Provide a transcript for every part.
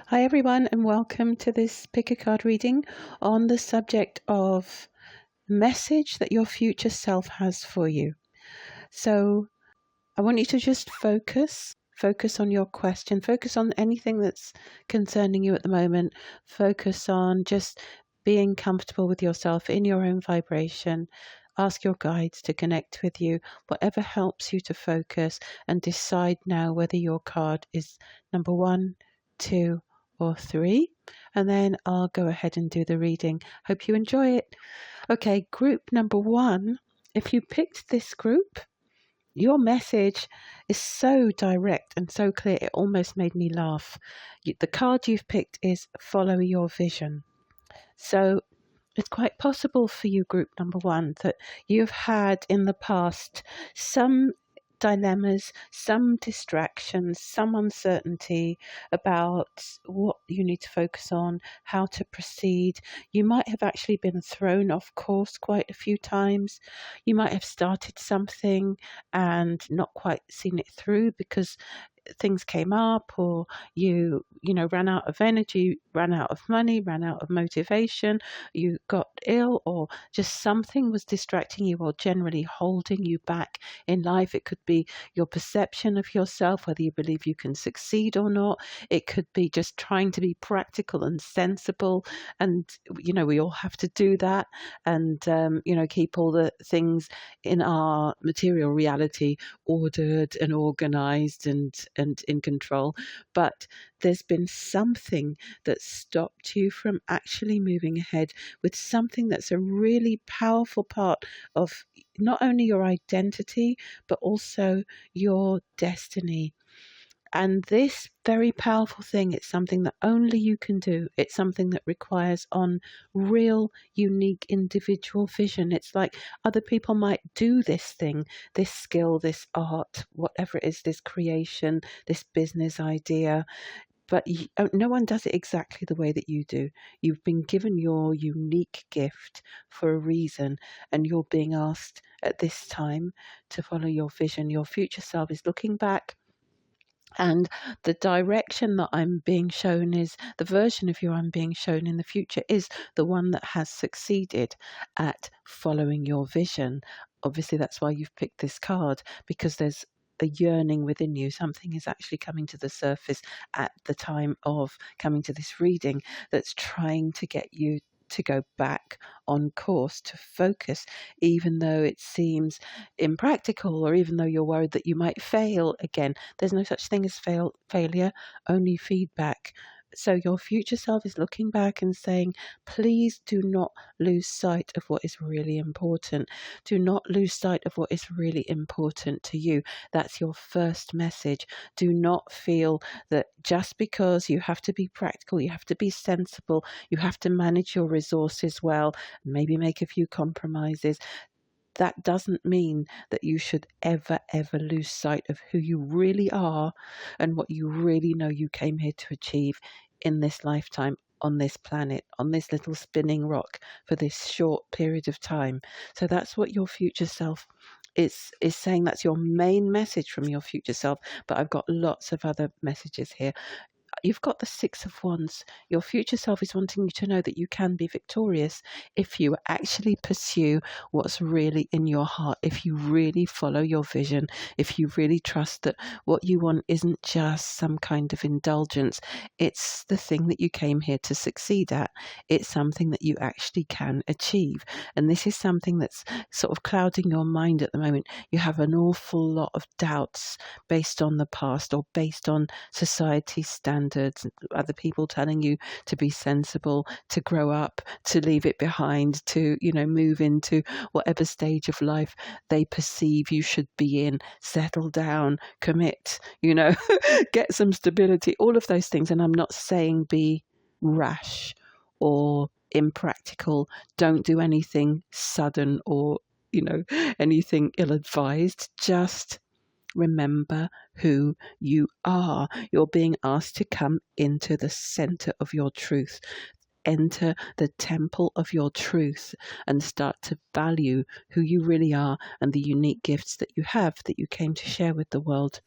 Hi, everyone, and welcome to this pick a card reading on the subject of message that your future self has for you. So, I want you to just focus on your question, focus on anything that's concerning you at the moment, focus on just being comfortable with yourself in your own vibration. Ask your guides to connect with you, whatever helps you to focus, and decide now whether your card is number 1, 2, or 3. And then I'll go ahead and do the reading. Hope you enjoy it. Okay, group number 1. If you picked this group, your message is so direct and so clear, it almost made me laugh. The card you've picked is Follow Your Vision. So it's quite possible for you, group number 1, that you've had in the past some dilemmas, some distractions, some uncertainty about what you need to focus on, how to proceed. You might have actually been thrown off course quite a few times. You might have started something and not quite seen it through because things came up, or you ran out of energy, ran out of money, ran out of motivation, you got ill, or just something was distracting you or generally holding you back in life. It could be your perception of yourself, whether you believe you can succeed or not. It could be just trying to be practical and sensible, and we all have to do that, and keep all the things in our material reality ordered and organized and in control. But there's been something that stopped you from actually moving ahead with something that's a really powerful part of not only your identity, but also your destiny. And this very powerful thing, it's something that only you can do. It's something that requires on real, unique, individual vision. It's like other people might do this thing, this skill, this art, whatever it is, this creation, this business idea, but no one does it exactly the way that you do. You've been given your unique gift for a reason, and you're being asked at this time to follow your vision. Your future self is looking back, and the direction that I'm being shown is the version of you I'm being shown in the future is the one that has succeeded at following your vision. Obviously, that's why you've picked this card, because there's a yearning within you. Something is actually coming to the surface at the time of coming to this reading that's trying to get you to go back on course, to focus, even though it seems impractical, or even though you're worried that you might fail again. There's no such thing as failure, only feedback. So your future self is looking back and saying, please do not lose sight of what is really important. Do not lose sight of what is really important to you. That's your first message. Do not feel that just because you have to be practical, you have to be sensible, you have to manage your resources well, maybe make a few compromises, that doesn't mean that you should ever lose sight of who you really are and what you really know you came here to achieve in this lifetime, on this planet, on this little spinning rock, for this short period of time. So that's what your future self is saying. That's your main message from your future self. But I've got lots of other messages here. You've got the Six of Wands. Your future self is wanting you to know that you can be victorious if you actually pursue what's really in your heart, if you really follow your vision, if you really trust that what you want isn't just some kind of indulgence, it's the thing that you came here to succeed at. It's something that you actually can achieve. And this is something that's sort of clouding your mind at the moment. You have an awful lot of doubts based on the past, or based on society's standards, other people telling you to be sensible, to grow up, to leave it behind, to, move into whatever stage of life they perceive you should be in, settle down, commit, get some stability, all of those things. And I'm not saying be rash or impractical. Don't do anything sudden or, anything ill-advised. Just remember who you are. You're being asked to come into the center of your truth. Enter the temple of your truth and start to value who you really are and the unique gifts that you have, that you came to share with the world.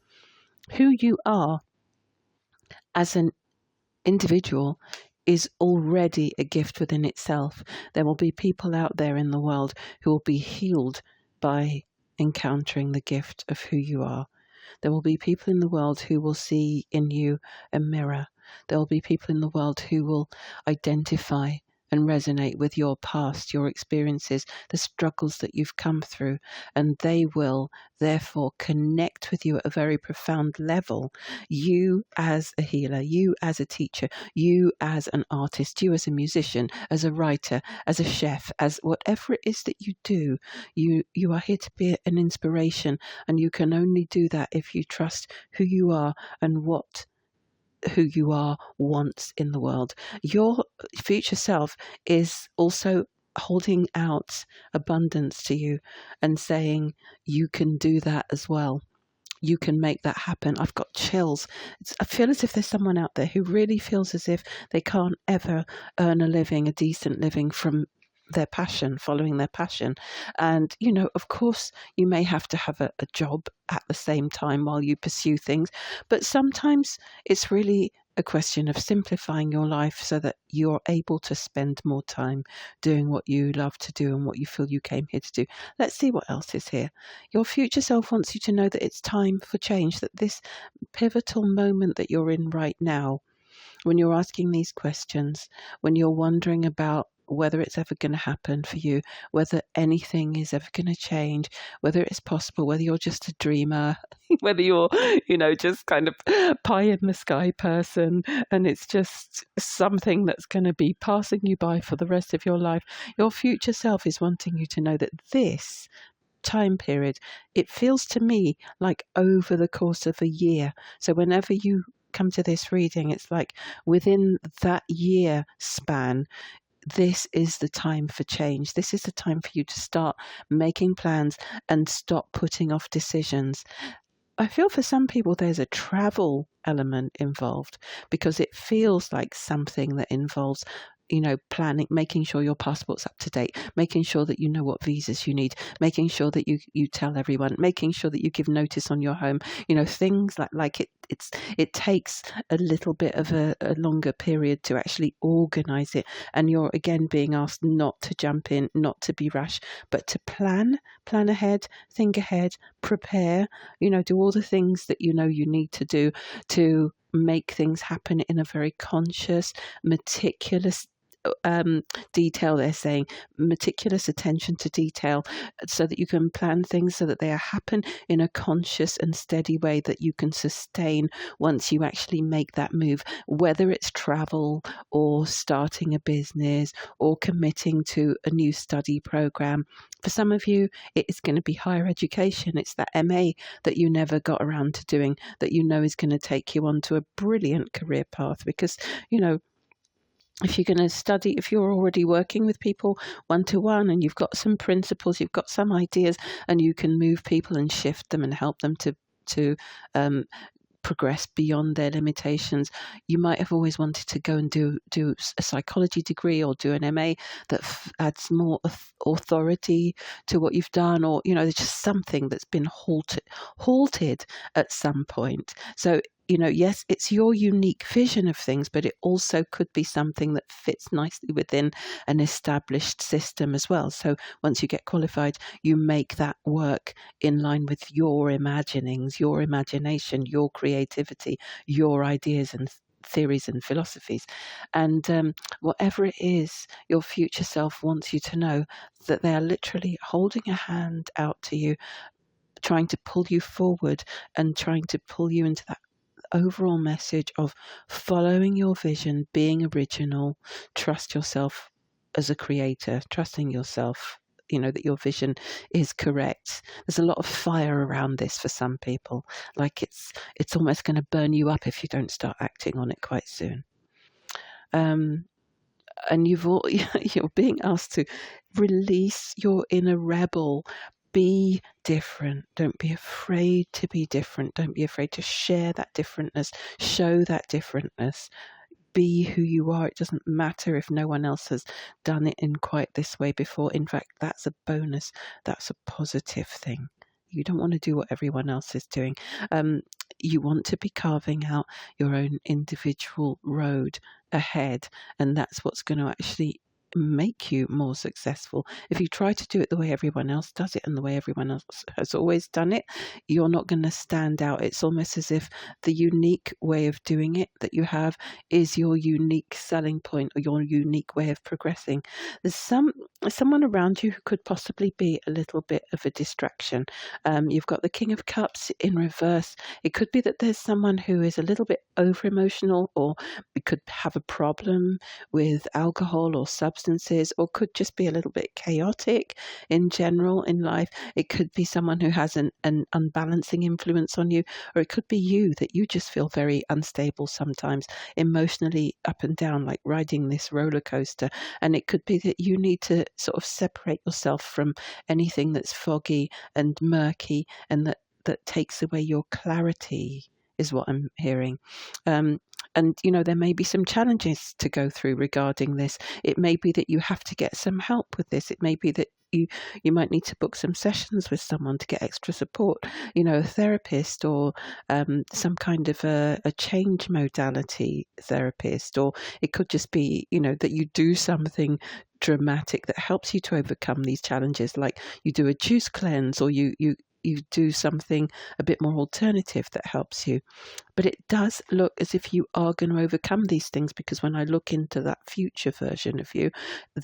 Who you are as an individual is already a gift within itself. There will be people out there in the world who will be healed by encountering the gift of who you are. There will be people in the world who will see in you a mirror. There will be people in the world who will identify and resonate with your past, your experiences, the struggles that you've come through, and they will therefore connect with you at a very profound level. You as a healer, you as a teacher, you as an artist, you as a musician, as a writer, as a chef, as whatever it is that you do, you are here to be an inspiration, and you can only do that if you trust who you are and what who you are wants in the world. Your future self is also holding out abundance to you and saying you can do that as well. You can make that happen. I've got chills. I feel as if there's someone out there who really feels as if they can't ever earn a living, a decent living from their passion, following their passion. And, of course, you may have to have a job at the same time while you pursue things. But sometimes it's really a question of simplifying your life so that you're able to spend more time doing what you love to do and what you feel you came here to do. Let's see what else is here. Your future self wants you to know that it's time for change, that this pivotal moment that you're in right now, when you're asking these questions, when you're wondering about whether it's ever going to happen for you, whether anything is ever going to change, whether it's possible, whether you're just a dreamer, whether you're, just kind of pie in the sky person, and it's just something that's going to be passing you by for the rest of your life. Your future self is wanting you to know that this time period, it feels to me like over the course of a year. So whenever you come to this reading, it's like within that year span, this is the time for change. This is the time for you to start making plans and stop putting off decisions. I feel for some people there's a travel element involved because it feels like something that involves planning, making sure your passport's up to date, making sure that you know what visas you need, making sure that you tell everyone, making sure that you give notice on your home, things like it takes a little bit of a longer period to actually organize it. And you're again being asked not to jump in, not to be rash, but to plan ahead, think ahead, prepare, do all the things that you need to do to make things happen in a very conscious, meticulous detail. They're saying meticulous attention to detail so that you can plan things so that they happen in a conscious and steady way that you can sustain once you actually make that move, whether it's travel or starting a business or committing to a new study program. For some of you, it is going to be higher education. It's that MA that you never got around to doing that is going to take you onto a brilliant career path because, if you're going to study, if you're already working with people one-to-one and you've got some principles, you've got some ideas, and you can move people and shift them and help them to progress beyond their limitations. You might have always wanted to go and do a psychology degree or do an MA that adds more authority to what you've done, or there's just something that's been halted at some point. So yes, it's your unique vision of things, but it also could be something that fits nicely within an established system as well. So once you get qualified, you make that work in line with your imaginings, your imagination, your creativity, your ideas and theories and philosophies. And whatever it is, your future self wants you to know that they are literally holding a hand out to you, trying to pull you forward and trying to pull you into that overall message of following your vision, being original, trust yourself as a creator, trusting yourself, that your vision is correct. There's a lot of fire around this for some people, like it's almost going to burn you up if you don't start acting on it quite soon. And you're being asked to release your inner rebel. Be different. Don't be afraid to be different. Don't be afraid to share that differentness. Show that differentness. Be who you are. It doesn't matter if no one else has done it in quite this way before. In fact, that's a bonus. That's a positive thing. You don't want to do what everyone else is doing. You want to be carving out your own individual road ahead, and that's what's going to actually make you more successful. If you try to do it the way everyone else does it and the way everyone else has always done it, you're not going to stand out. It's almost as if the unique way of doing it that you have is your unique selling point or your unique way of progressing. There's someone around you who could possibly be a little bit of a distraction. You've got the King of Cups in reverse. It could be that there's someone who is a little bit over emotional, or could have a problem with alcohol or substances, or could just be a little bit chaotic in general in life. It could be someone who has an unbalancing influence on you, or it could be you, that you just feel very unstable sometimes, emotionally up and down, like riding this roller coaster. And it could be that you need to sort of separate yourself from anything that's foggy and murky, and that takes away your clarity, is what I'm hearing. And, there may be some challenges to go through regarding this. It may be that you have to get some help with this. It may be that you might need to book some sessions with someone to get extra support, a therapist, or some kind of a change modality therapist. Or it could just be, that you do something dramatic that helps you to overcome these challenges, like you do a juice cleanse, or you do something a bit more alternative that helps you. But it does look as if you are going to overcome these things, because when I look into that future version of you,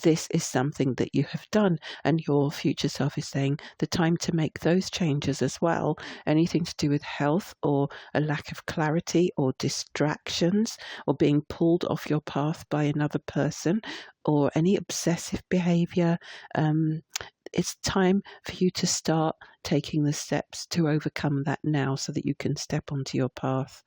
this is something that you have done, and your future self is saying the time to make those changes as well. Anything to do with health, or a lack of clarity, or distractions, or being pulled off your path by another person, or any obsessive behavior. It's time for you to start taking the steps to overcome that now, so that you can step onto your path.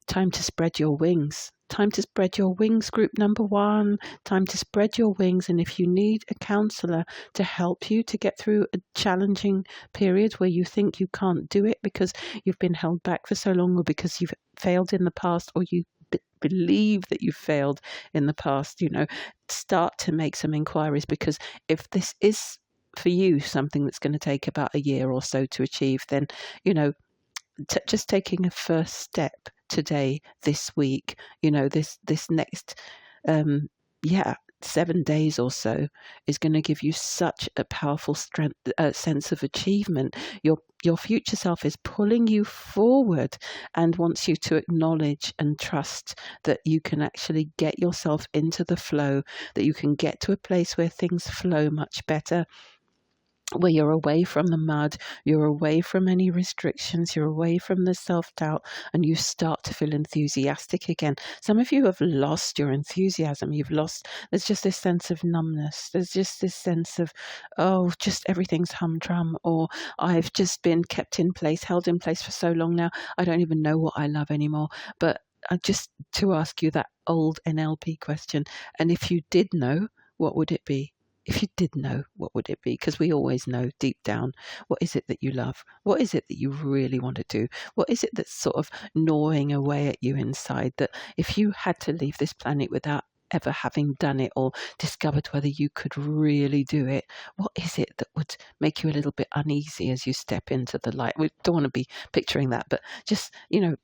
Time to spread your wings. Time to spread your wings, group number 1. Time to spread your wings. And if you need a counsellor to help you to get through a challenging period where you think you can't do it because you've been held back for so long, or because you've failed in the past, or you believe that you've failed in the past, start to make some inquiries. Because if this is for you something that's going to take about a year or so to achieve, then just taking a first step today, this week, this next 7 days or so, is going to give you such a powerful sense of achievement. Your future self is pulling you forward and wants you to acknowledge and trust that you can actually get yourself into the flow, that you can get to a place where things flow much better, where you're away from the mud, you're away from any restrictions, you're away from the self-doubt, and you start to feel enthusiastic again. Some of you have lost your enthusiasm. There's just this sense of numbness. There's just this sense of, just everything's humdrum, or I've just been held in place for so long now, I don't even know what I love anymore. But just to ask you that old NLP question, and if you did know, what would it be? If you did know, what would it be? Because we always know deep down, what is it that you love? What is it that you really want to do? What is it that's sort of gnawing away at you inside, that if you had to leave this planet without ever having done it, or discovered whether you could really do it, what is it that would make you a little bit uneasy as you step into the light? We don't want to be picturing that, but just,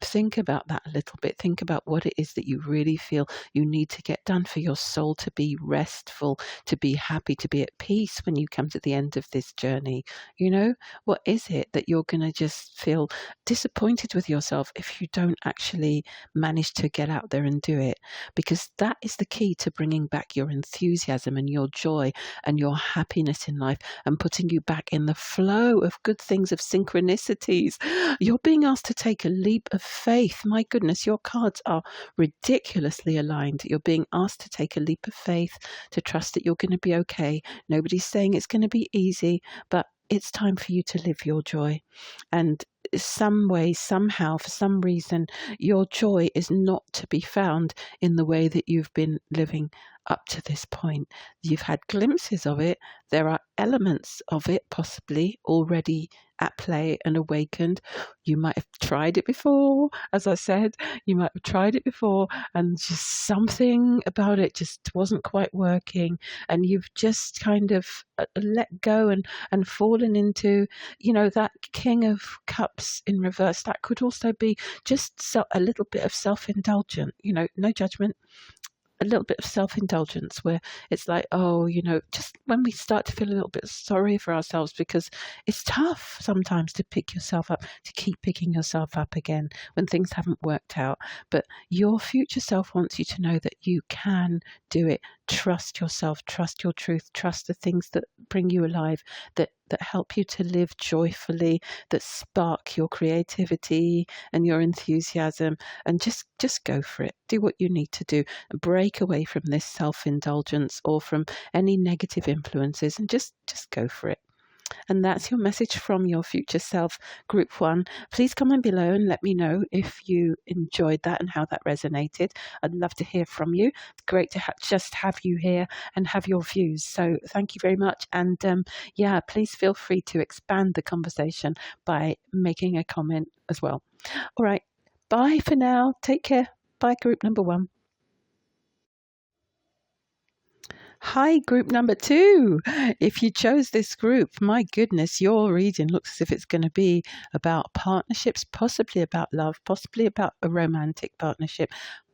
think about that a little bit. Think about what it is that you really feel you need to get done for your soul to be restful, to be happy, to be at peace when you come to the end of this journey. What is it that you're going to just feel disappointed with yourself if you don't actually manage to get out there and do it? Because that is the key to bringing back your enthusiasm and your joy and your happiness in life, and putting you back in the flow of good things, of synchronicities. You're being asked to take a leap of faith. My goodness, your cards are ridiculously aligned. You're being asked to take a leap of faith, to trust that you're going to be okay. Nobody's saying it's going to be easy, but it's time for you to live your joy. And some way, somehow, for some reason, your joy is not to be found in the way that you've been living up to this point. You've had glimpses of it. There are elements of it possibly already at play and awakened. You might have tried it before, as I said, you might have tried it before, and just something about it just wasn't quite working, and you've just kind of let go and fallen into, that King of Cups in reverse. That could also be just a little bit of self-indulgent, no judgment, a little bit of self-indulgence where it's like, oh, just when we start to feel a little bit sorry for ourselves, because it's tough sometimes to pick yourself up, to keep picking yourself up again when things haven't worked out. But your future self wants you to know that you can do it. Trust yourself, trust your truth, trust the things that bring you alive, that help you to live joyfully, that spark your creativity and your enthusiasm, and just go for it. Do what you need to do. Break away from this self-indulgence or from any negative influences, and just go for it. And that's your message from your future self, Group 1. Please comment below and let me know if you enjoyed that and how that resonated. I'd love to hear from you. It's great to just have you here and have your views. So thank you very much. And please feel free to expand the conversation by making a comment as well. All right. Bye for now. Take care. Bye, Group number 1. Hi, group number 2. If you chose this group, my goodness, your reading looks as if it's going to be about partnerships, possibly about love, possibly about a romantic partnership,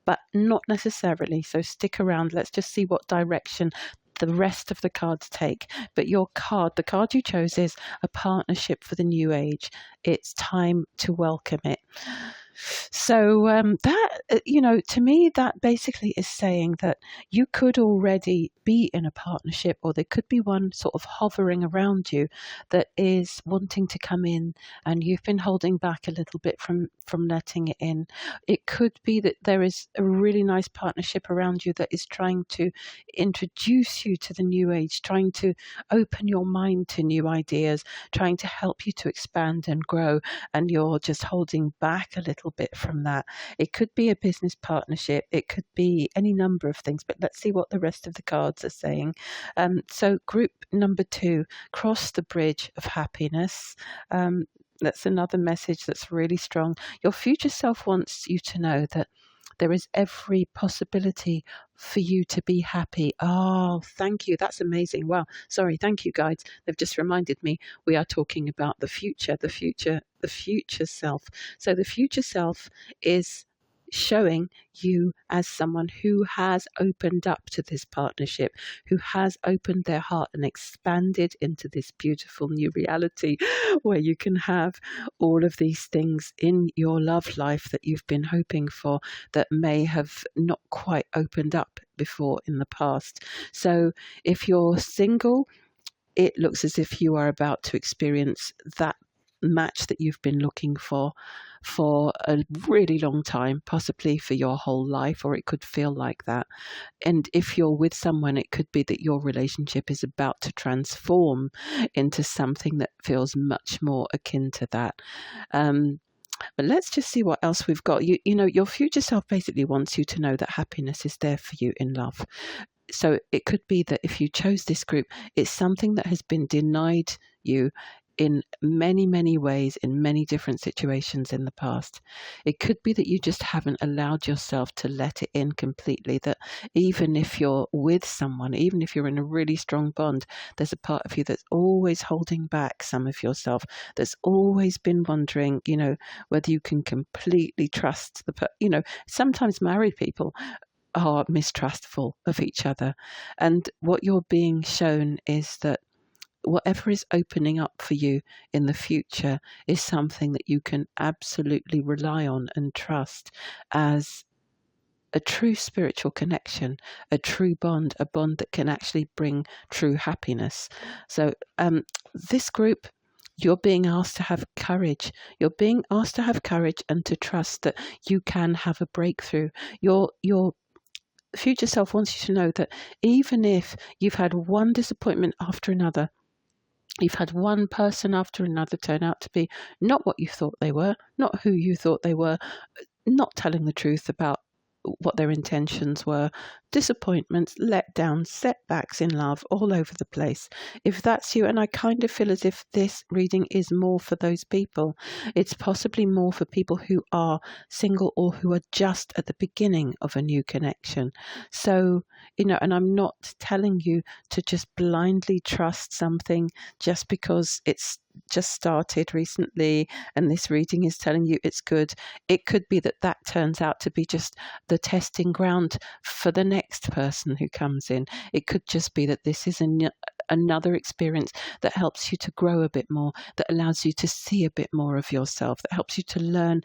but not necessarily. So stick around. Let's just see what direction the rest of the cards take. But the card you chose is a partnership for the new age. It's time to welcome it. So to me, that basically is saying that you could already be in a partnership, or there could be one sort of hovering around you that is wanting to come in, and you've been holding back a little bit from letting it in. It could be that there is a really nice partnership around you that is trying to introduce you to the new age, trying to open your mind to new ideas, trying to help you to expand and grow, and you're just holding back a little bit from that. It could be a business partnership, it could be any number of things, but let's see what the rest of the cards are saying. So group number 2, cross the bridge of happiness. That's another message that's really strong. Your future self wants you to know that there is every possibility for you to be happy. Oh, thank you. That's amazing. Wow. Sorry. Thank you, guides. They've just reminded me we are talking about the future self. So the future self is showing you as someone who has opened up to this partnership, who has opened their heart and expanded into this beautiful new reality where you can have all of these things in your love life that you've been hoping for, that may have not quite opened up before in the past. So if you're single, it looks as if you are about to experience that match that you've been looking for a really long time, possibly for your whole life, or it could feel like that. And if you're with someone, it could be that your relationship is about to transform into something that feels much more akin to that. But let's just see what else we've got. Your future self basically wants you to know that happiness is there for you in love. So it could be that if you chose this group, it's something that has been denied you in many, many ways, in many different situations in the past. It could be that you just haven't allowed yourself to let it in completely, that even if you're with someone, even if you're in a really strong bond, there's a part of you that's always holding back some of yourself, that's always been wondering, whether you can completely trust sometimes married people are mistrustful of each other. And what you're being shown is that whatever is opening up for you in the future is something that you can absolutely rely on and trust as a true spiritual connection, a true bond, a bond that can actually bring true happiness. So this group, you're being asked to have courage. You're being asked to have courage and to trust that you can have a breakthrough. Your future self wants you to know that even if you've had one disappointment after another, you've had one person after another turn out to be not what you thought they were, not who you thought they were, not telling the truth about what their intentions were, disappointments, letdowns, setbacks in love all over the place. If that's you, and I kind of feel as if this reading is more for those people, it's possibly more for people who are single or who are just at the beginning of a new connection. So, and I'm not telling you to just blindly trust something just because it's just started recently and this reading is telling you it's good. It could be that turns out to be just the testing ground for the next person who comes in. It could just be that this is another experience that helps you to grow a bit more, that allows you to see a bit more of yourself, that helps you to learn,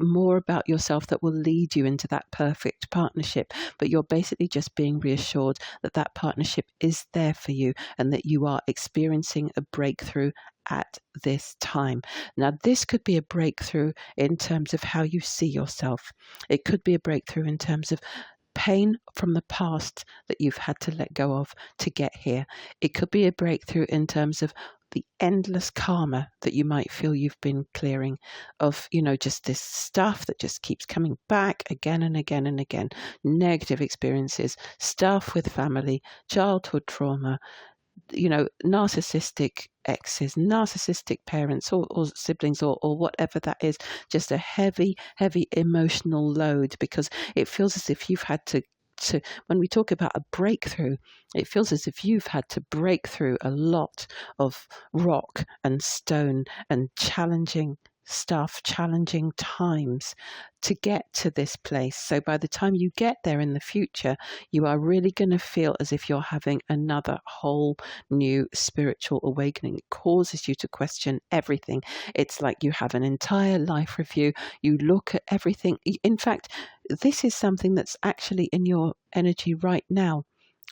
more about yourself, that will lead you into that perfect partnership. But you're basically just being reassured that partnership is there for you and that you are experiencing a breakthrough at this time. Now, this could be a breakthrough in terms of how you see yourself. It could be a breakthrough in terms of pain from the past that you've had to let go of to get here. It could be a breakthrough in terms of the endless karma that you might feel you've been clearing of, just this stuff that just keeps coming back again and again and again. Negative experiences, stuff with family, childhood trauma, narcissistic exes, narcissistic parents or siblings or whatever that is, just a heavy, heavy emotional load, because it feels as if you've had to when we talk about a breakthrough, it feels as if you've had to break through a lot of rock and stone and challenging stuff, challenging times to get to this place. So by the time you get there in the future, you are really going to feel as if you're having another whole new spiritual awakening. It causes you to question everything. It's like you have an entire life review. You look at everything. In fact, this is something that's actually in your energy right now.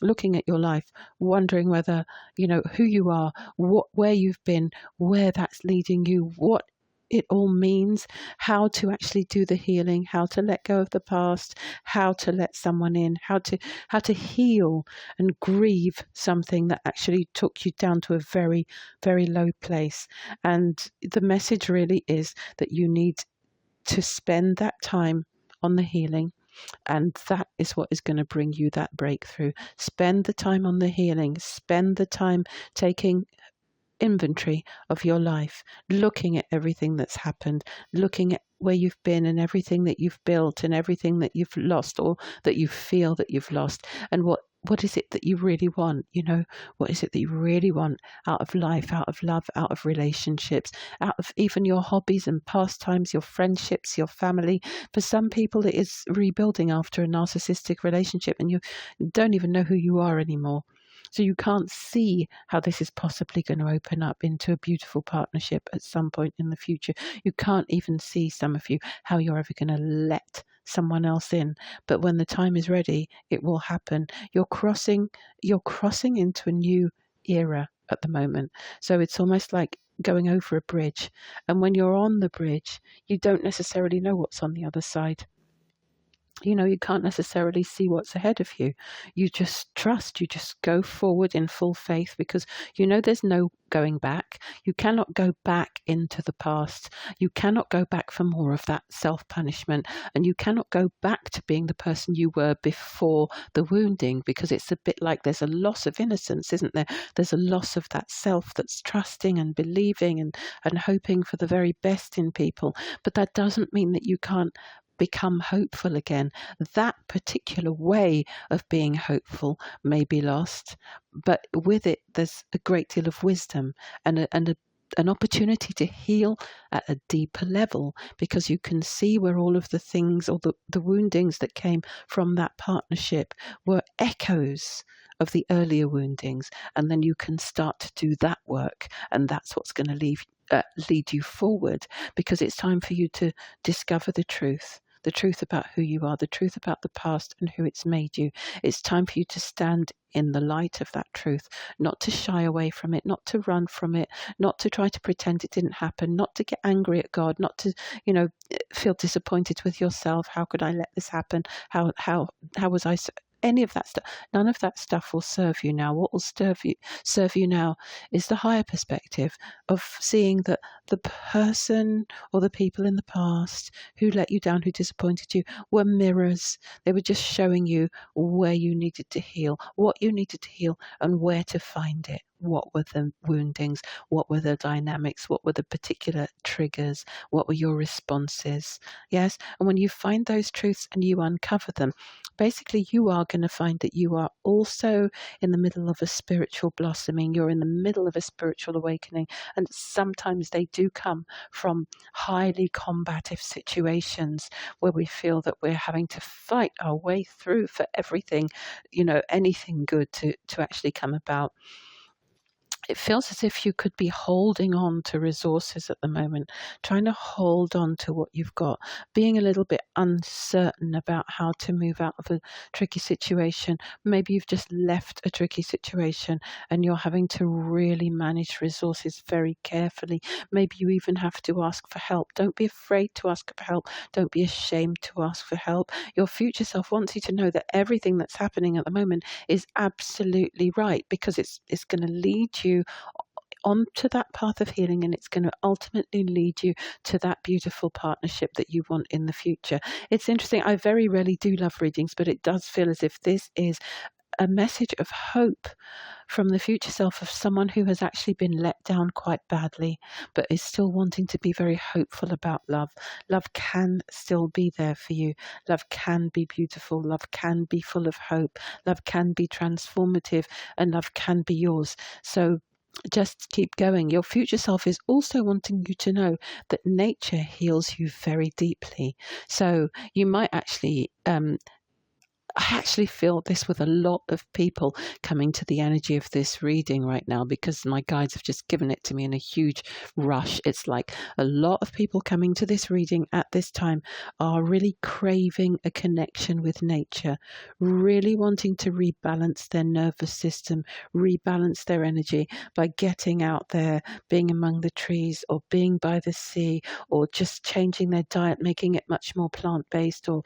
Looking at your life, wondering whether, who you are, where you've been, where that's leading you, what it all means, how to actually do the healing, how to let go of the past, how to let someone in, how to heal and grieve something that actually took you down to a very, very low place. And the message really is that you need to spend that time on the healing. And that is what is going to bring you that breakthrough. Spend the time on the healing. Spend the time taking inventory of your life, looking at everything that's happened, looking at where you've been and everything that you've built and everything that you've lost or that you feel that you've lost, and what is it that you really want? What is it that you really want out of life, out of love, out of relationships, out of even your hobbies and pastimes, your friendships, your family? For some people, it is rebuilding after a narcissistic relationship and you don't even know who you are anymore. So you can't see how this is possibly going to open up into a beautiful partnership at some point in the future. You can't even see, some of you, how you're ever going to let someone else in. But when the time is ready, it will happen. You're crossing into a new era at the moment. So it's almost like going over a bridge. And when you're on the bridge, you don't necessarily know what's on the other side. You can't necessarily see what's ahead of you. You just trust, you just go forward in full faith because there's no going back. You cannot go back into the past. You cannot go back for more of that self-punishment, and you cannot go back to being the person you were before the wounding, because it's a bit like there's a loss of innocence, isn't there? There's a loss of that self that's trusting and believing and hoping for the very best in people. But that doesn't mean that you can't become hopeful again. That particular way of being hopeful may be lost, but with it there's a great deal of wisdom and an opportunity to heal at a deeper level, because you can see where all of the things or the woundings that came from that partnership were echoes of the earlier woundings, and then you can start to do that work, and that's what's going to lead you forward, because it's time for you to discover the truth about who you are, the truth about the past and who it's made you. It's time for you to stand in the light of that truth, not to shy away from it, not to run from it, not to try to pretend it didn't happen, not to get angry at God, not to, feel disappointed with yourself. How could I let this happen? How was I any of that stuff. None of that stuff will serve you now. What will serve you now is the higher perspective of seeing that the person or the people in the past who let you down, who disappointed you, were mirrors. They were just showing you where you needed to heal, what you needed to heal, and where to find it. What were the woundings? What were the dynamics? What were the particular triggers? What were your responses? Yes. And when you find those truths and you uncover them, basically you are going to find that you are also in the middle of a spiritual blossoming. You're in the middle of a spiritual awakening. And sometimes they do come from highly combative situations where we feel that we're having to fight our way through for everything, anything good to actually come about. It feels as if you could be holding on to resources at the moment, trying to hold on to what you've got, being a little bit uncertain about how to move out of a tricky situation. Maybe you've just left a tricky situation and you're having to really manage resources very carefully. Maybe you even have to ask for help. Don't be afraid to ask for help. Don't be ashamed to ask for help. Your future self wants you to know that everything that's happening at the moment is absolutely right, because it's going to lead you onto that path of healing, and it's going to ultimately lead you to that beautiful partnership that you want in the future. It's interesting. I very rarely do love readings, but it does feel as if this is a message of hope from the future self of someone who has actually been let down quite badly, but is still wanting to be very hopeful about love. Love can still be there for you. Love can be beautiful. Love can be full of hope. Love can be transformative, and love can be yours. So just keep going. Your future self is also wanting you to know that nature heals you very deeply. So you might actually I actually feel this with a lot of people coming to the energy of this reading right now, because my guides have just given it to me in a huge rush. It's like a lot of people coming to this reading at this time are really craving a connection with nature, really wanting to rebalance their nervous system, rebalance their energy by getting out there, being among the trees, or being by the sea, or just changing their diet, making it much more plant-based, or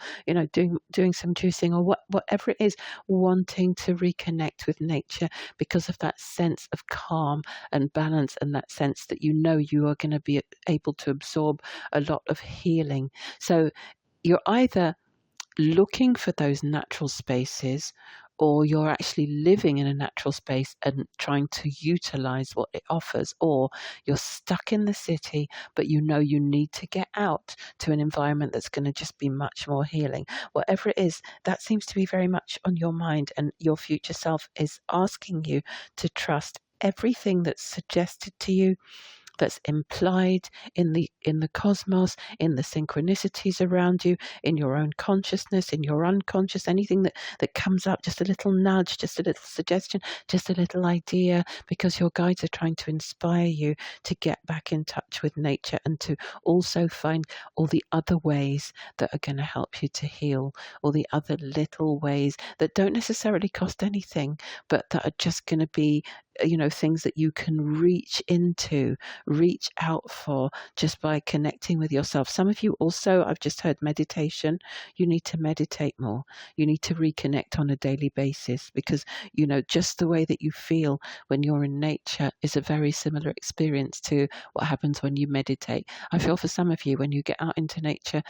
doing some juicing, or whatever it is, wanting to reconnect with nature because of that sense of calm and balance, and that sense that you are going to be able to absorb a lot of healing. So you're either looking for those natural spaces, or you're actually living in a natural space and trying to utilize what it offers, or you're stuck in the city, but you need to get out to an environment that's going to just be much more healing. Whatever it is, that seems to be very much on your mind, and your future self is asking you to trust everything that's suggested to you, that's implied in the cosmos, in the synchronicities around you, in your own consciousness, in your unconscious, anything that comes up, just a little nudge, just a little suggestion, just a little idea, because your guides are trying to inspire you to get back in touch with nature, and to also find all the other ways that are going to help you to heal, all the other little ways that don't necessarily cost anything, but that are just going to be things that you can reach out for, just by connecting with yourself. Some of you also, I've just heard meditation. You need to meditate more. You need to reconnect on a daily basis, because just the way that you feel when you're in nature is a very similar experience to what happens when you meditate. I feel for some of you, when you get out into nature,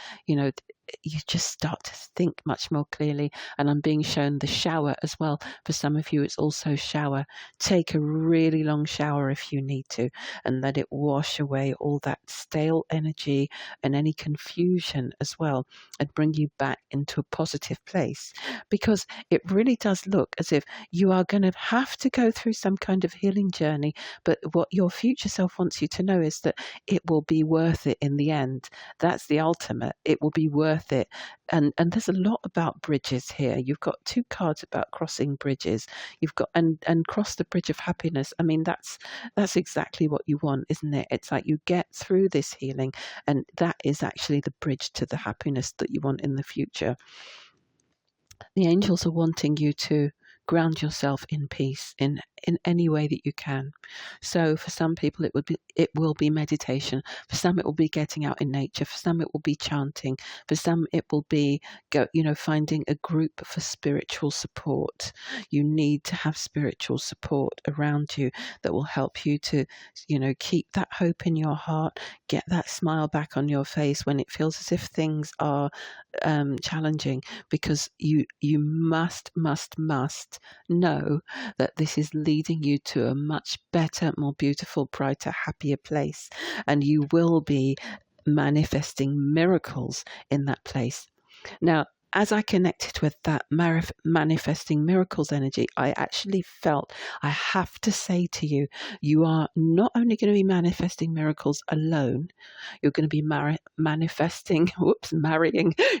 you just start to think much more clearly. And I'm being shown the shower as well. For some of you, it's also shower. Take a really long shower if you need to, and let it wash away all that stale energy and any confusion as well, and bring you back into a positive place. Because it really does look as if you are going to have to go through some kind of healing journey, but what your future self wants you to know is that it will be worth it in the end. That's the ultimate. It will be worth it. And there's a lot about bridges here. You've got two cards about crossing bridges. You've got and cross the bridge of happiness. I mean, that's exactly what you want, isn't it? It's like you get through this healing, and that is actually the bridge to the happiness that you want in the future. The angels are wanting you to ground yourself in peace in any way that you can. So for some people it will be meditation. For some it will be getting out in nature. For some it will be chanting. For some it will be finding a group for spiritual support. You need to have spiritual support around you that will help you to keep that hope in your heart, get that smile back on your face when it feels as if things are challenging, because you must know that this is leading you to a much better, more beautiful, brighter, happier place, and you will be manifesting miracles in that place. Now, as I connected with that manifesting miracles energy, I actually felt I have to say to you, you are not only going to be manifesting miracles alone, you're going to be marrying,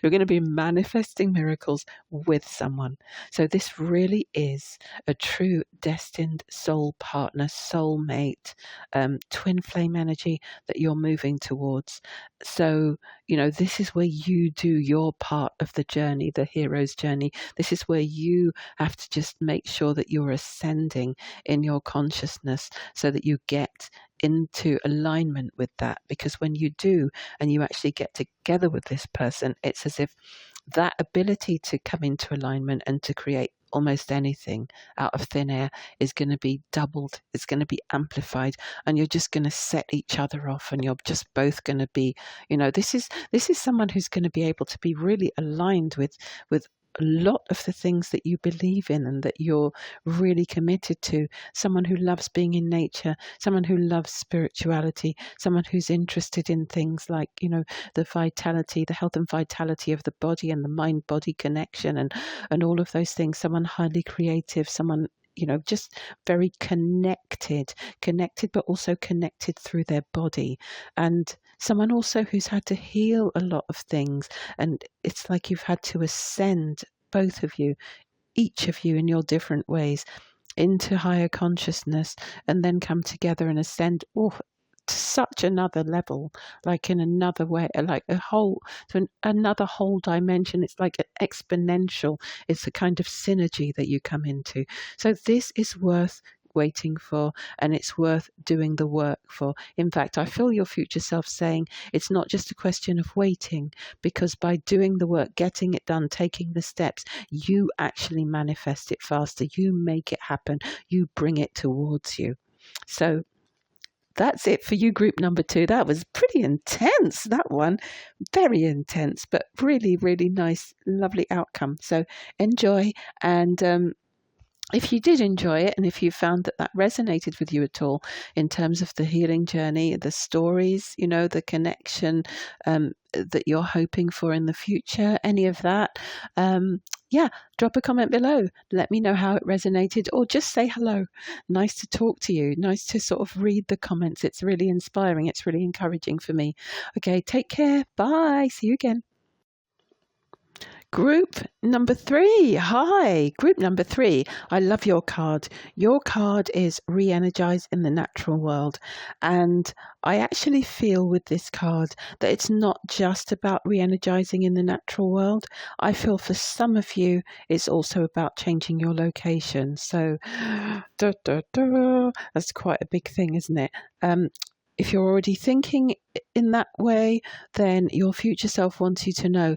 you're going to be manifesting miracles with someone. So this really is a true destined soul partner, soulmate, twin flame energy that you're moving towards. So, this is where you do your part of the journey, the hero's journey. This is where you have to just make sure that you're ascending in your consciousness so that you get into alignment with that. Because when you do, and you actually get together with this person, it's as if that ability to come into alignment and to create almost anything out of thin air is going to be doubled, it's going to be amplified, and you're just going to set each other off, and you're just both going to be, this is someone who's going to be able to be really aligned with a lot of the things that you believe in and that you're really committed to. Someone who loves being in nature, someone who loves spirituality, someone who's interested in things like, the vitality, the health and vitality of the body and the mind-body connection and all of those things. Someone highly creative, someone just very connected, but also connected through their body, and someone also who's had to heal a lot of things. And it's like you've had to ascend, both of you, each of you in your different ways, into higher consciousness, and then come together and ascend to such another level, like in another way, like another whole dimension. It's like an exponential. It's a kind of synergy that you come into. So this is worth waiting for, and it's worth doing the work for. In fact, I feel your future self saying it's not just a question of waiting, because by doing the work, getting it done, taking the steps, you actually manifest it faster. You make it happen. You bring it towards you. So that's it for you, group number 2. That was pretty intense, that one. Very intense, but really, really nice, lovely outcome. So enjoy. And if you did enjoy it, and if you found that resonated with you at all in terms of the healing journey, the stories, the connection that you're hoping for in the future, any of that, drop a comment below. Let me know how it resonated, or just say hello. Nice to talk to you. Nice to sort of read the comments. It's really inspiring. It's really encouraging for me. Okay, take care. Bye. See you again. Group number 3. Hi, group number 3. I love your card. Your card is re-energize in the natural world. And I actually feel with this card that it's not just about re-energizing in the natural world. I feel for some of you, it's also about changing your location. So, that's quite a big thing, isn't it? If you're already thinking in that way, then your future self wants you to know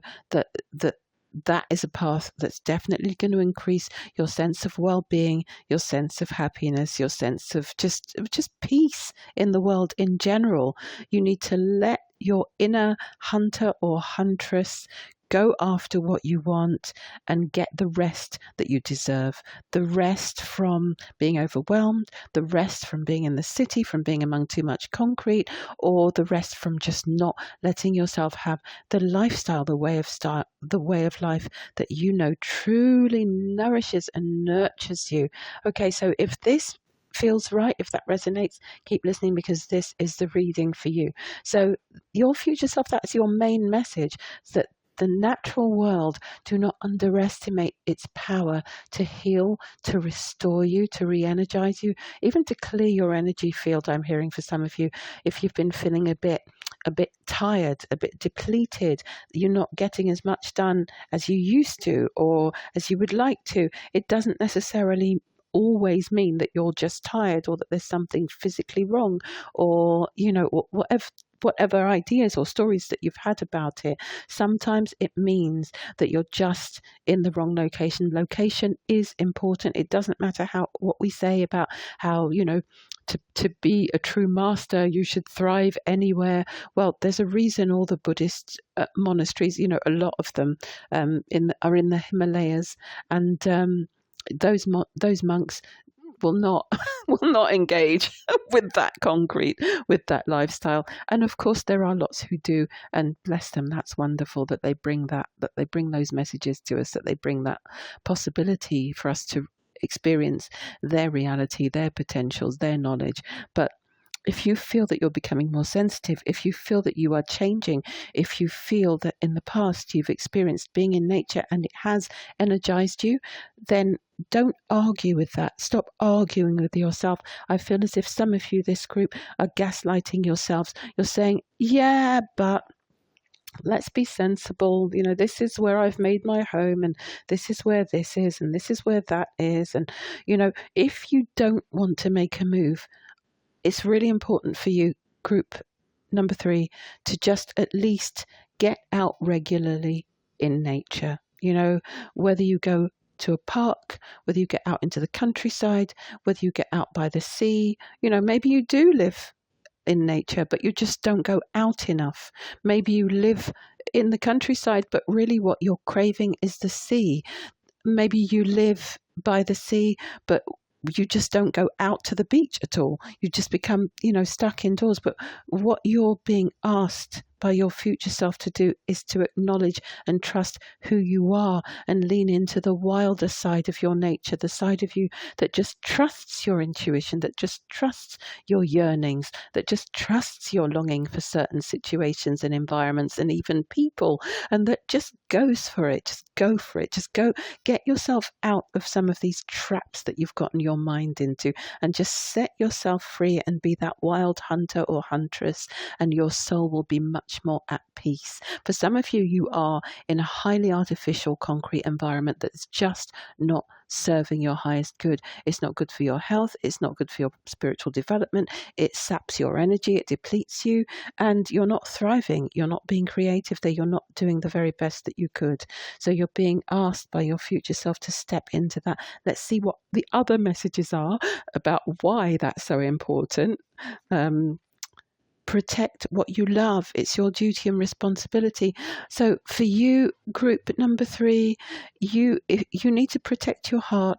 that is a path that's definitely going to increase your sense of well-being, your sense of happiness, your sense of just peace in the world in general. You need to let your inner hunter or huntress go after what you want and get the rest that you deserve. The rest from being overwhelmed, the rest from being in the city, from being among too much concrete, or the rest from just not letting yourself have the lifestyle, the way of life that truly nourishes and nurtures you. Okay, so if this feels right, if that resonates, keep listening, because this is the reading for you. So your future self, that's your main message, that the natural world, do not underestimate its power to heal, to restore you, to re-energize you, even to clear your energy field. I'm hearing for some of you, if you've been feeling a bit a bit tired, a bit depleted, you're not getting as much done as you used to or as you would like to, it doesn't necessarily always mean that you're just tired or that there's something physically wrong, or whatever ideas or stories that you've had about it. Sometimes it means that you're just in the wrong location. Location is important. It doesn't matter what we say about how, to be a true master, you should thrive anywhere. Well, there's a reason all the Buddhist monasteries, a lot of them are in the Himalayas, and those monks will not will not engage with that concrete, with that lifestyle. And of course there are lots who do, and bless them, that's wonderful that they bring those messages to us, that they bring that possibility for us to experience their reality, their potentials, their knowledge. But if you feel that you're becoming more sensitive, if you feel that you are changing, if you feel that in the past you've experienced being in nature and it has energized you, then don't argue with that. Stop arguing with yourself. I feel as if some of you, this group, are gaslighting yourselves. You're saying, yeah, but let's be sensible. This is where I've made my home, and this is where this is, and this is where that is. And, if you don't want to make a move, it's really important for you, group number 3, to just at least get out regularly in nature. Whether you go to a park, whether you get out into the countryside, whether you get out by the sea, maybe you do live in nature, but you just don't go out enough. Maybe you live in the countryside, but really what you're craving is the sea. Maybe you live by the sea, but you just don't go out to the beach at all. You just become, stuck indoors. But what you're being asked by your future self to do is to acknowledge and trust who you are and lean into the wilder side of your nature, the side of you that just trusts your intuition, that just trusts your yearnings, that just trusts your longing for certain situations and environments and even people, and that just goes for it. Just go for it. Just go get yourself out of some of these traps that you've gotten your mind into, and just set yourself free and be that wild hunter or huntress, and your soul will be much more at peace. For some of you, you are in a highly artificial concrete environment that's just not serving your highest good. It's not good for your health. It's not good for your spiritual development. It saps your energy. It depletes you, and you're not thriving. You're not being creative there. You're not doing the very best that you could. So you're being asked by your future self to step into that. Let's see what the other messages are about why that's so important. Protect what you love. It's your duty and responsibility. So for you, group number 3, you need to protect your heart.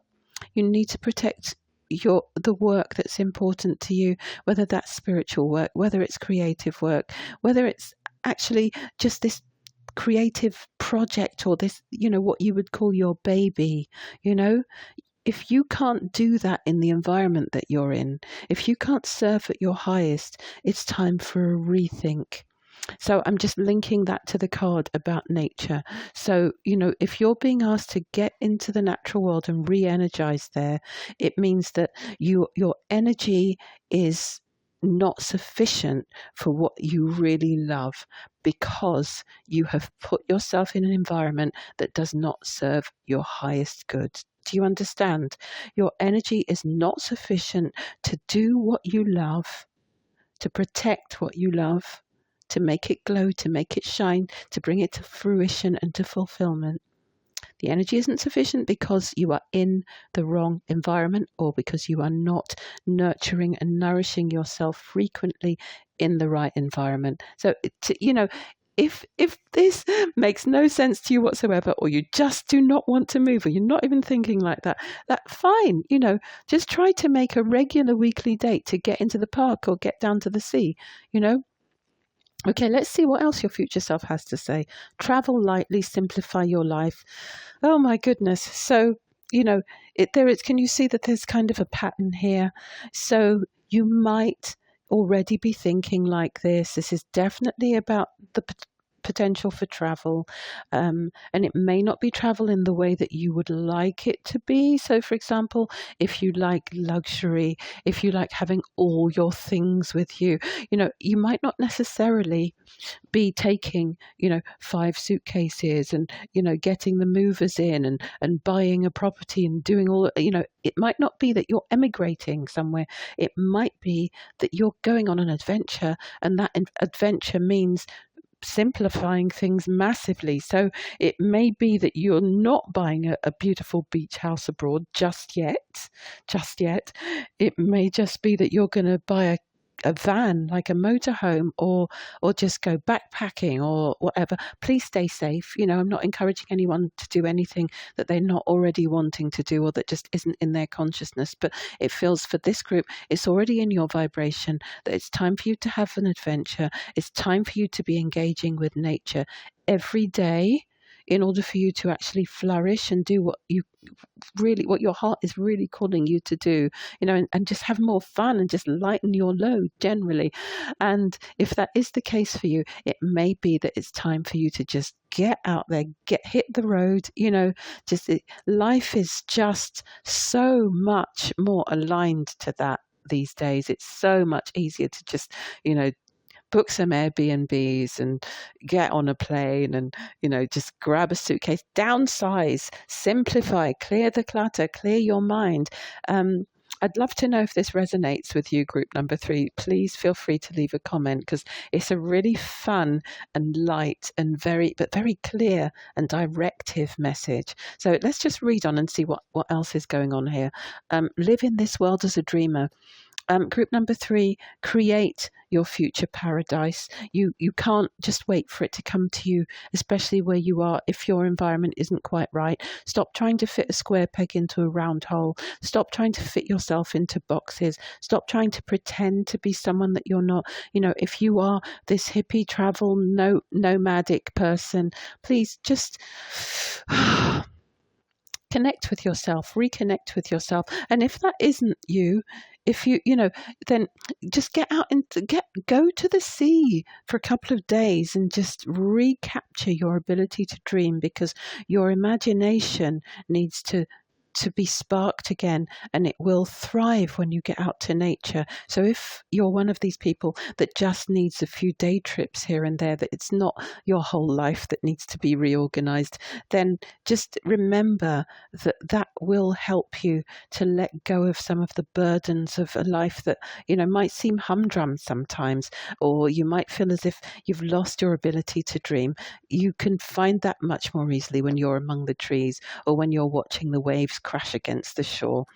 You need to protect the work that's important to you, whether that's spiritual work, whether it's creative work, whether it's actually just this creative project, or this, what you would call your baby. If you can't do that in the environment that you're in, if you can't serve at your highest, it's time for a rethink. So I'm just linking that to the card about nature. So, if you're being asked to get into the natural world and re-energize there, it means that your energy is not sufficient for what you really love, because you have put yourself in an environment that does not serve your highest good. Do you understand? Your energy is not sufficient to do what you love, to protect what you love, to make it glow, to make it shine, to bring it to fruition and to fulfillment. The energy isn't sufficient because you are in the wrong environment, or because you are not nurturing and nourishing yourself frequently in the right environment. So, if this makes no sense to you whatsoever, or you just do not want to move, or you're not even thinking like that, fine. Just try to make a regular weekly date to get into the park or get down to the sea. Okay, let's see what else your future self has to say. Travel lightly, simplify your life. Oh my goodness. So, can you see that there's kind of a pattern here? So you might already be thinking like this. This is definitely about the potential for travel, and it may not be travel in the way that you would like it to be. So, for example, if you like luxury, if you like having all your things with you, you might not necessarily be taking, 5 suitcases and, getting the movers in and buying a property and doing all, it might not be that you're emigrating somewhere. It might be that you're going on an adventure, and that adventure means simplifying things massively. So it may be that you're not buying a beautiful beach house abroad just yet. Just yet. It may just be that you're going to buy a van, like a motorhome, or just go backpacking or whatever. Please stay safe. I'm not encouraging anyone to do anything that they're not already wanting to do or that just isn't in their consciousness. But it feels for this group, it's already in your vibration that it's time for you to have an adventure. It's time for you to be engaging with nature every day in order for you to actually flourish and do what your heart is really calling you to do, and just have more fun and just lighten your load generally. And if that is the case for you, it may be that it's time for you to just get out there, hit the road, life is just so much more aligned to that these days. It's so much easier to just, book some Airbnbs and get on a plane and, just grab a suitcase, downsize, simplify, clear the clutter, clear your mind. I'd love to know if this resonates with you, group number 3. Please feel free to leave a comment, because it's a really fun and light and very clear and directive message. So let's just read on and see what else is going on here. Live in this world as a dreamer. Group number 3, create your future paradise. You can't just wait for it to come to you, especially where you are if your environment isn't quite right. Stop trying to fit a square peg into a round hole. Stop trying to fit yourself into boxes. Stop trying to pretend to be someone that you're not. If you are this hippie travel nomadic person, please just connect with yourself, reconnect with yourself. And if that isn't you, if you, then just get out and go to the sea for a couple of days and just recapture your ability to dream, because your imagination needs to be sparked again, and it will thrive when you get out to nature. So if you're one of these people that just needs a few day trips here and there, that it's not your whole life that needs to be reorganized, then just remember that will help you to let go of some of the burdens of a life that, might seem humdrum sometimes, or you might feel as if you've lost your ability to dream. You can find that much more easily when you're among the trees or when you're watching the waves crash against the shore.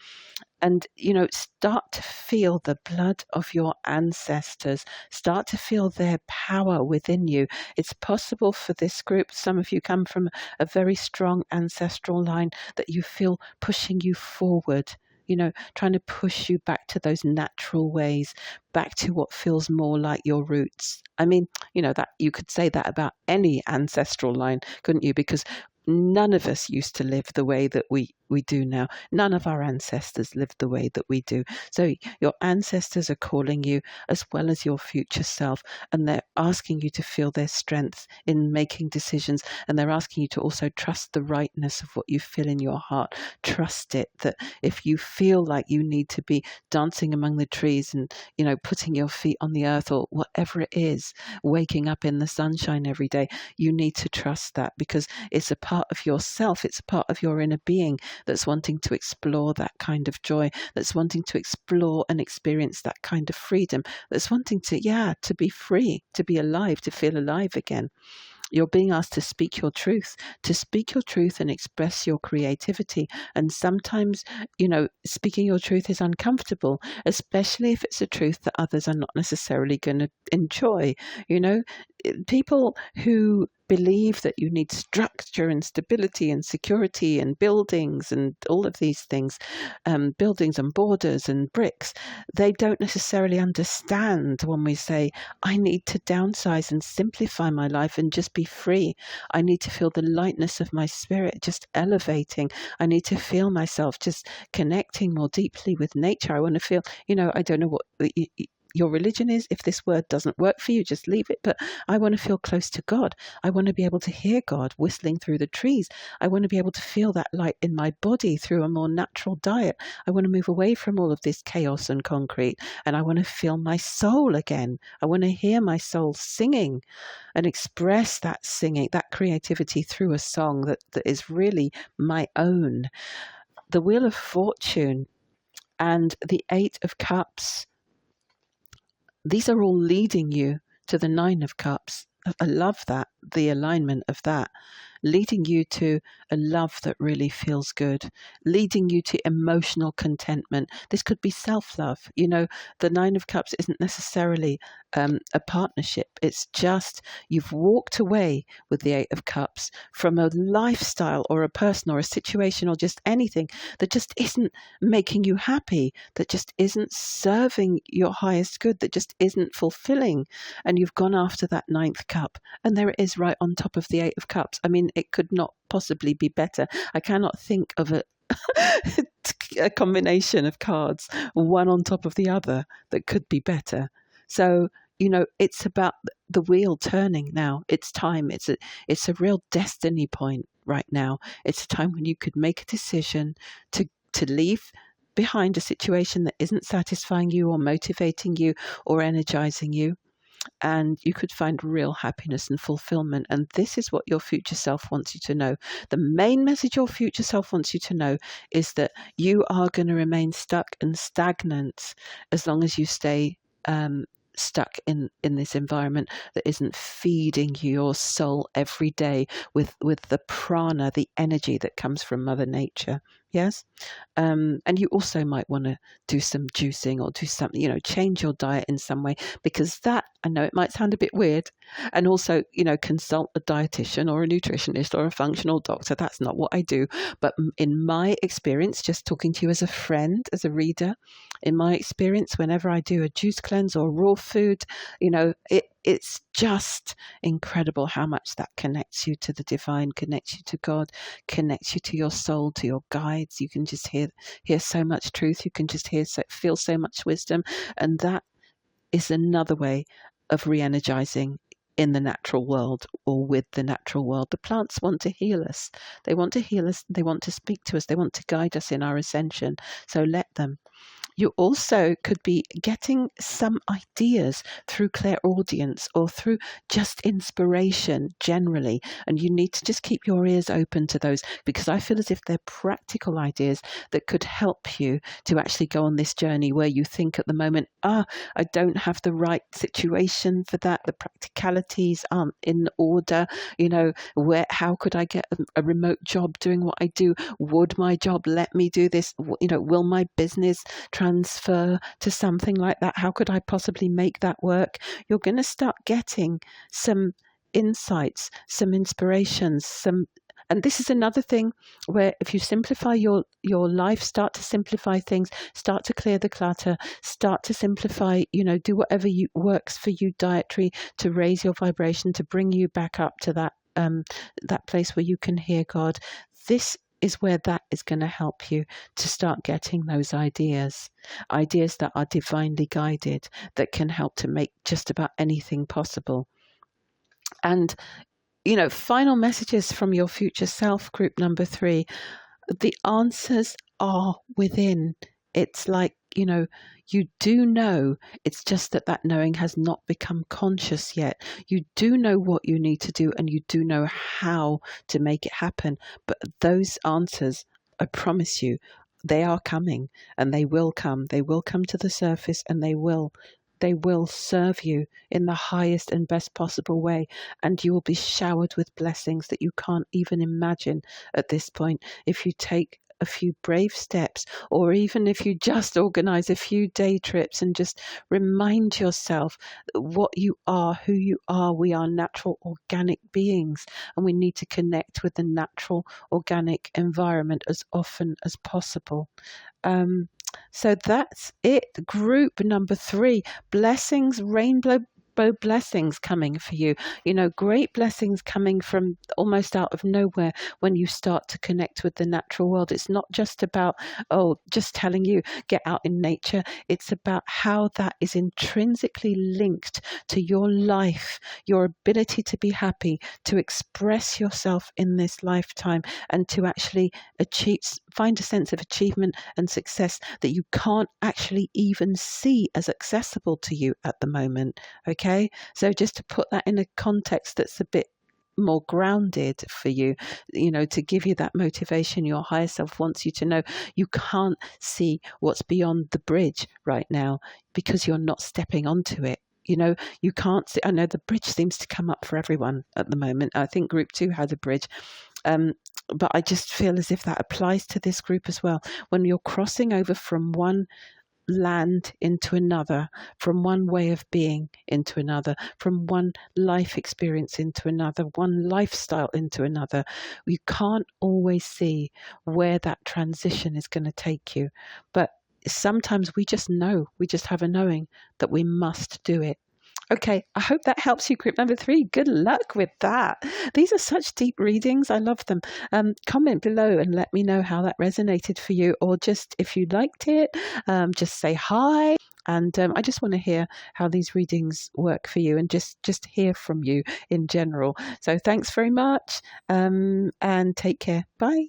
And, start to feel the blood of your ancestors. Start to feel their power within you. It's possible for this group, some of you come from a very strong ancestral line that you feel pushing you forward, trying to push you back to those natural ways, back to what feels more like your roots. I mean, that you could say that about any ancestral line, couldn't you? Because none of us used to live the way that we do now. None of our ancestors lived the way that we do. So your ancestors are calling you as well as your future self, and they're asking you to feel their strength in making decisions, and they're asking you to also trust the rightness of what you feel in your heart. Trust it, that if you feel like you need to be dancing among the trees and, putting your feet on the earth or whatever it is, waking up in the sunshine every day, you need to trust that, because it's a part of yourself, it's a part of your inner being that's wanting to explore that kind of joy, that's wanting to explore and experience that kind of freedom, that's wanting to be free, to be alive, to feel alive again. You're being asked to speak your truth and express your creativity. And sometimes, speaking your truth is uncomfortable, especially if it's a truth that others are not necessarily going to enjoy. People who believe that you need structure and stability and security and buildings and all of these things, buildings and borders and bricks, they don't necessarily understand when we say, I need to downsize and simplify my life and just be free. I need to feel the lightness of my spirit just elevating. I need to feel myself just connecting more deeply with nature. I want to feel, I don't know what your religion is. If this word doesn't work for you, just leave it. But I want to feel close to God. I want to be able to hear God whistling through the trees. I want to be able to feel that light in my body through a more natural diet. I want to move away from all of this chaos and concrete, and I want to feel my soul again. I want to hear my soul singing and express that singing, that creativity through a song that is really my own. The Wheel of Fortune and the Eight of Cups, these are all leading you to the Nine of Cups. I love that, the alignment of that, leading you to a love that really feels good, leading you to emotional contentment. This could be self-love. You know, the Nine of Cups isn't necessarily a partnership. It's just you've walked away with the Eight of Cups from a lifestyle or a person or a situation or just anything that just isn't making you happy, that just isn't serving your highest good, that just isn't fulfilling. And you've gone after that ninth cup, and there it is right on top of the Eight of Cups. I mean, it could not possibly be better. I cannot think of a combination of cards, one on top of the other, that could be better. So, you know, it's about the wheel turning now. It's time. It's a real destiny point right now. It's a time when you could make a decision to leave behind a situation that isn't satisfying you or motivating you or energizing you. And you could find real happiness and fulfillment. And this is what your future self wants you to know. The main message your future self wants you to know is that you are going to remain stuck and stagnant as long as you stay stuck in this environment that isn't feeding your soul every day with the prana, the energy that comes from Mother Nature. Yes. And you also might want to do some juicing or do something, you know, change your diet in some way, because that, I know it might sound a bit weird, and also, you know, consult a dietitian or a nutritionist or a functional doctor. That's not what I do. But in my experience, just talking to you as a friend, as a reader, in my experience, whenever I do a juice cleanse or raw food, you know, it's just incredible how much that connects you to the divine, connects you to God, connects you to your soul, to your guides. You can just hear so much truth. You can just feel so much wisdom. And that is another way of re-energizing in the natural world or with the natural world. The plants want to heal us. They want to heal us. They want to speak to us. They want to guide us in our ascension. So let them. You also could be getting some ideas through clairaudience or through just inspiration generally. And you need to just keep your ears open to those, because I feel as if they're practical ideas that could help you to actually go on this journey where you think at the moment, I don't have the right situation for that. The practicalities aren't in order. You know, how could I get a remote job doing what I do? Would my job let me do this? You know, will my business transfer to something like that? How could I possibly make that work? You're going to start getting some insights, some inspirations, and this is another thing where if you simplify your life, start to simplify things, start to clear the clutter, start to simplify, you know, do whatever works for you dietary to raise your vibration, to bring you back up to that place where you can hear God. This is where that is going to help you to start getting those ideas that are divinely guided, that can help to make just about anything possible. And, you know, final messages from your future self, group number 3. The answers are within. It's like, you know, you do know. It's just that knowing has not become conscious yet. You do know what you need to do, and you do know how to make it happen. But those answers, I promise you, they are coming, and they will come. They will come to the surface, and they will serve you in the highest and best possible way. And you will be showered with blessings that you can't even imagine at this point if you take a few brave steps, or even if you just organize a few day trips and just remind yourself what you are, who you are. We are natural organic beings, and we need to connect with the natural organic environment as often as possible. So that's it. Group number 3, blessings, rainbow rainbow blessings coming for you. Great blessings coming from almost out of nowhere when you start to connect with the natural world. It's not just about, just telling you, get out in nature. It's about how that is intrinsically linked to your life, your ability to be happy, to express yourself in this lifetime, and to actually find a sense of achievement and success that you can't actually even see as accessible to you at the moment. Okay, so just to put that in a context that's a bit more grounded for you, to give you that motivation. Your higher self wants you to know you can't see what's beyond the bridge right now because you're not stepping onto it. You can't see. I know the bridge seems to come up for everyone at the moment. I think group 2 had a bridge. But I just feel as if that applies to this group as well. When you're crossing over from one land into another, from one way of being into another, from one life experience into another, one lifestyle into another, you can't always see where that transition is going to take you. But sometimes we just know, we just have a knowing that we must do it. Okay, I hope that helps you, group number 3. Good luck with that. These are such deep readings. I love them. Comment below and let me know how that resonated for you, or just if you liked it, just say hi. And I just want to hear how these readings work for you, and just hear from you in general. So thanks very much, and take care. Bye.